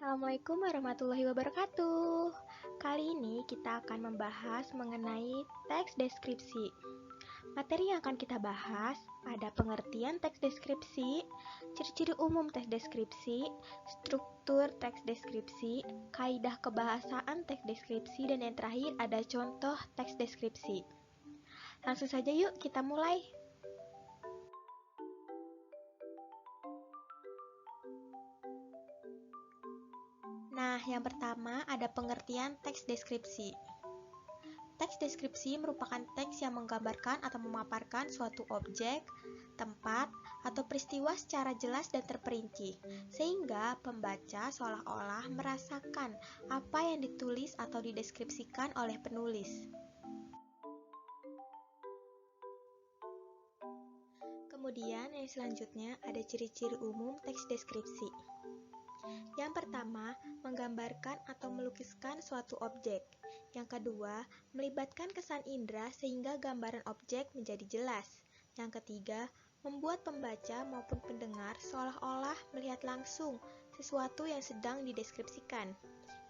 Assalamualaikum warahmatullahi wabarakatuh. Kali ini kita akan membahas mengenai teks deskripsi. Materi yang akan kita bahas ada pengertian teks deskripsi, ciri-ciri umum teks deskripsi, struktur teks deskripsi, kaidah kebahasaan teks deskripsi, dan yang terakhir ada contoh teks deskripsi. Langsung saja yuk kita mulai. Nah, yang pertama ada pengertian teks deskripsi. Teks deskripsi merupakan teks yang menggambarkan atau memaparkan suatu objek, tempat, atau peristiwa secara jelas dan terperinci, sehingga pembaca seolah-olah merasakan apa yang ditulis atau dideskripsikan oleh penulis. Kemudian yang selanjutnya ada ciri-ciri umum teks deskripsi. Yang pertama, menggambarkan atau melukiskan suatu objek. Yang kedua, melibatkan kesan indera sehingga gambaran objek menjadi jelas. Yang ketiga, membuat pembaca maupun pendengar seolah-olah melihat langsung sesuatu yang sedang dideskripsikan.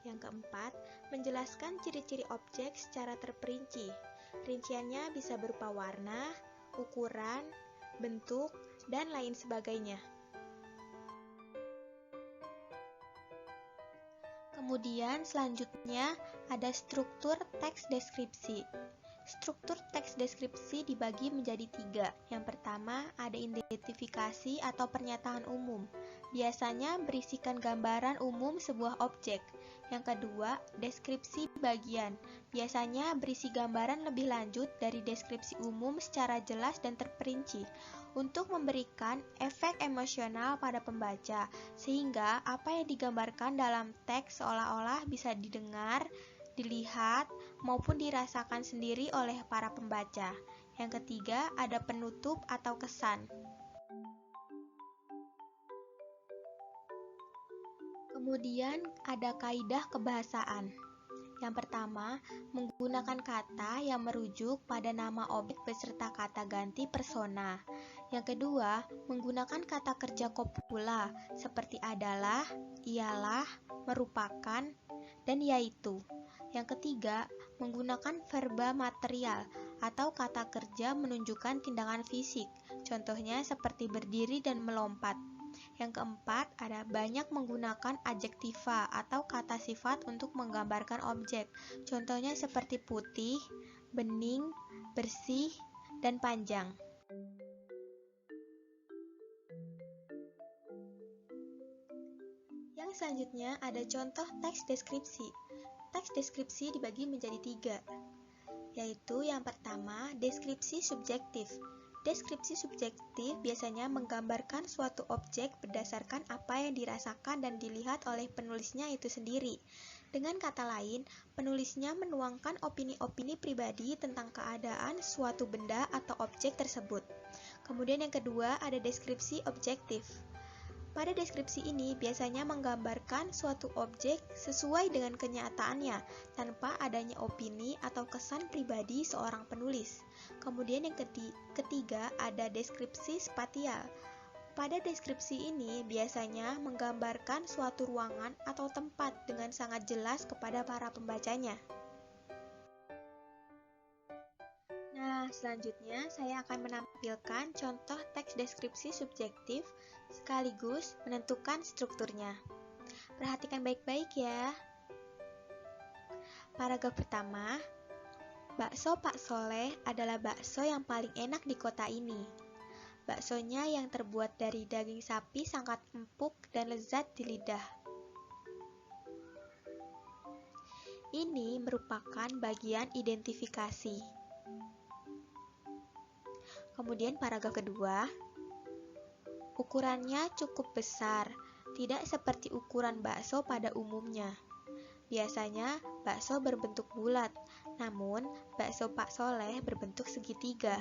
Yang keempat, menjelaskan ciri-ciri objek secara terperinci. Rinciannya bisa berupa warna, ukuran, bentuk, dan lain sebagainya. Kemudian selanjutnya ada struktur teks deskripsi. Struktur teks deskripsi dibagi menjadi 3. Yang pertama ada identifikasi atau pernyataan umum. Biasanya berisikan gambaran umum sebuah objek. Yang kedua, deskripsi bagian. Biasanya berisi gambaran lebih lanjut dari deskripsi umum secara jelas dan terperinci untuk memberikan efek emosional pada pembaca, sehingga apa yang digambarkan dalam teks seolah-olah bisa didengar, dilihat, maupun dirasakan sendiri oleh para pembaca. Yang ketiga, ada penutup atau kesan. Kemudian ada kaidah kebahasaan. Yang pertama, menggunakan kata yang merujuk pada nama objek beserta kata ganti persona. Yang kedua, menggunakan kata kerja kopula seperti adalah, ialah, merupakan, dan yaitu. Yang ketiga, menggunakan verba material atau kata kerja menunjukkan tindakan fisik. Contohnya seperti berdiri dan melompat. Yang keempat, ada banyak menggunakan adjektiva atau kata sifat untuk menggambarkan objek. Contohnya seperti putih, bening, bersih, dan panjang. Yang selanjutnya ada contoh teks deskripsi. Teks deskripsi dibagi menjadi 3, yaitu yang pertama, deskripsi subjektif. Deskripsi subjektif biasanya menggambarkan suatu objek berdasarkan apa yang dirasakan dan dilihat oleh penulisnya itu sendiri. Dengan kata lain, penulisnya menuangkan opini-opini pribadi tentang keadaan suatu benda atau objek tersebut. Kemudian yang kedua ada deskripsi objektif. Pada deskripsi ini biasanya menggambarkan suatu objek sesuai dengan kenyataannya tanpa adanya opini atau kesan pribadi seorang penulis. Kemudian yang ketiga ada deskripsi spatial. Pada deskripsi ini biasanya menggambarkan suatu ruangan atau tempat dengan sangat jelas kepada para pembacanya. Nah, selanjutnya saya akan menampilkan contoh teks deskripsi subjektif sekaligus menentukan strukturnya. Perhatikan baik-baik ya. Paragraf pertama, bakso Pak Soleh adalah bakso yang paling enak di kota ini. Baksonya yang terbuat dari daging sapi sangat empuk dan lezat di lidah. Ini merupakan bagian identifikasi. Kemudian paragraf kedua, ukurannya cukup besar, tidak seperti ukuran bakso pada umumnya. Biasanya bakso berbentuk bulat, namun bakso Pak Soleh berbentuk segitiga.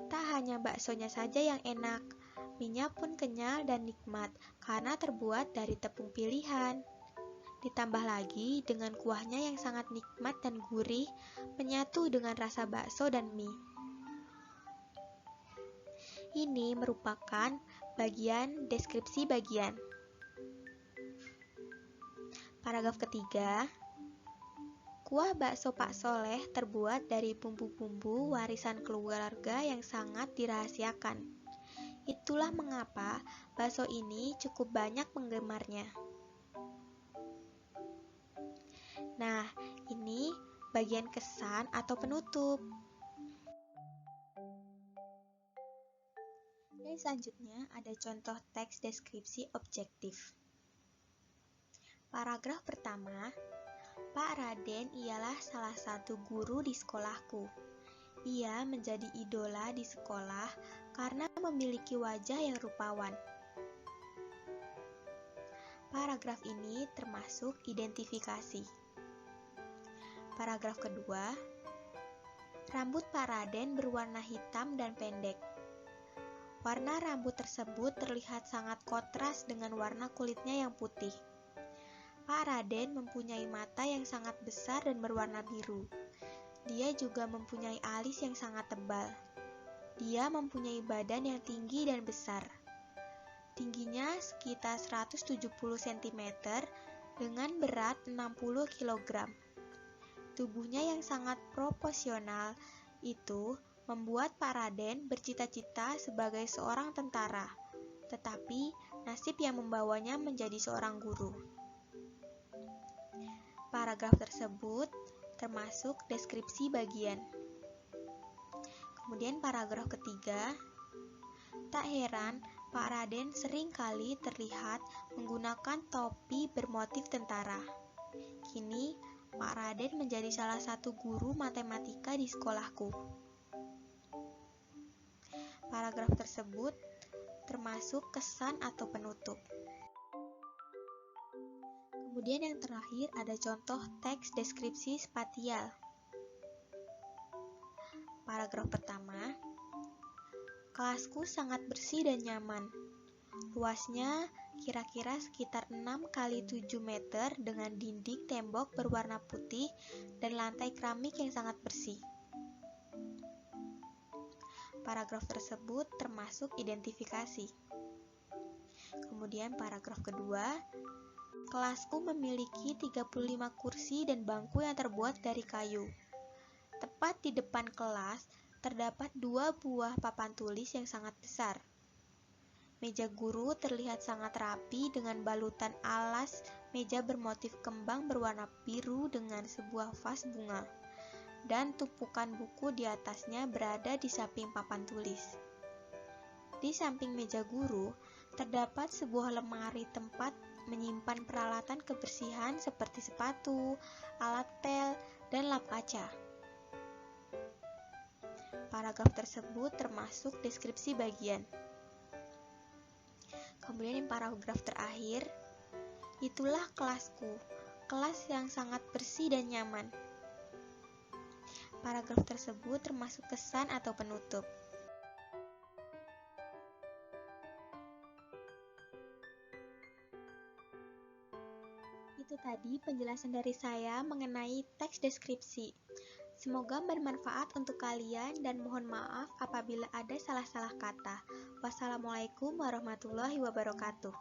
Tak hanya baksonya saja yang enak, mie-nya pun kenyal dan nikmat karena terbuat dari tepung pilihan. Ditambah lagi dengan kuahnya yang sangat nikmat dan gurih, menyatu dengan rasa bakso dan mie. Ini merupakan bagian deskripsi bagian. Paragraf ketiga, kuah bakso Pak Soleh terbuat dari bumbu-bumbu warisan keluarga yang sangat dirahasiakan. Itulah mengapa bakso ini cukup banyak penggemarnya. Nah, ini bagian kesan atau penutup. Dan selanjutnya ada contoh teks deskripsi objektif. Paragraf pertama, Pak Raden ialah salah satu guru di sekolahku. Ia menjadi idola di sekolah karena memiliki wajah yang rupawan. Paragraf ini termasuk identifikasi. Paragraf kedua, rambut Pak Raden berwarna hitam dan pendek. Warna rambut tersebut terlihat sangat kontras dengan warna kulitnya yang putih. Pak Raden mempunyai mata yang sangat besar dan berwarna biru. Dia juga mempunyai alis yang sangat tebal. Dia mempunyai badan yang tinggi dan besar. Tingginya sekitar 170 cm dengan berat 60 kg. Tubuhnya yang sangat proporsional itu membuat Pak Raden bercita-cita sebagai seorang tentara, tetapi nasib yang membawanya menjadi seorang guru. Paragraf tersebut termasuk deskripsi bagian. Kemudian paragraf ketiga, tak heran Pak Raden sering kali terlihat menggunakan topi bermotif tentara. Kini Pak Raden menjadi salah satu guru matematika di sekolahku. Paragraf tersebut termasuk kesan atau penutup. Kemudian yang terakhir ada contoh teks deskripsi spasial. Paragraf pertama, kelasku sangat bersih dan nyaman. Luasnya kira-kira sekitar 6 kali 7 meter dengan dinding tembok berwarna putih dan lantai keramik yang sangat bersih. Paragraf tersebut termasuk identifikasi. Kemudian paragraf kedua, kelasku memiliki 35 kursi dan bangku yang terbuat dari kayu. Tepat di depan kelas terdapat 2 buah papan tulis yang sangat besar. Meja guru terlihat sangat rapi dengan balutan alas meja bermotif kembang berwarna biru dengan sebuah vas bunga, dan tumpukan buku di atasnya berada di samping papan tulis. Di samping meja guru terdapat sebuah lemari tempat menyimpan peralatan kebersihan seperti sepatu, alat pel, dan lap kaca. Paragraf tersebut termasuk deskripsi bagian. Kemudian yang paragraf terakhir, itulah kelasku, kelas yang sangat bersih dan nyaman. Paragraf tersebut termasuk kesan atau penutup. Itu tadi penjelasan dari saya mengenai teks deskripsi. Semoga bermanfaat untuk kalian dan mohon maaf apabila ada salah-salah kata. Wassalamualaikum warahmatullahi wabarakatuh.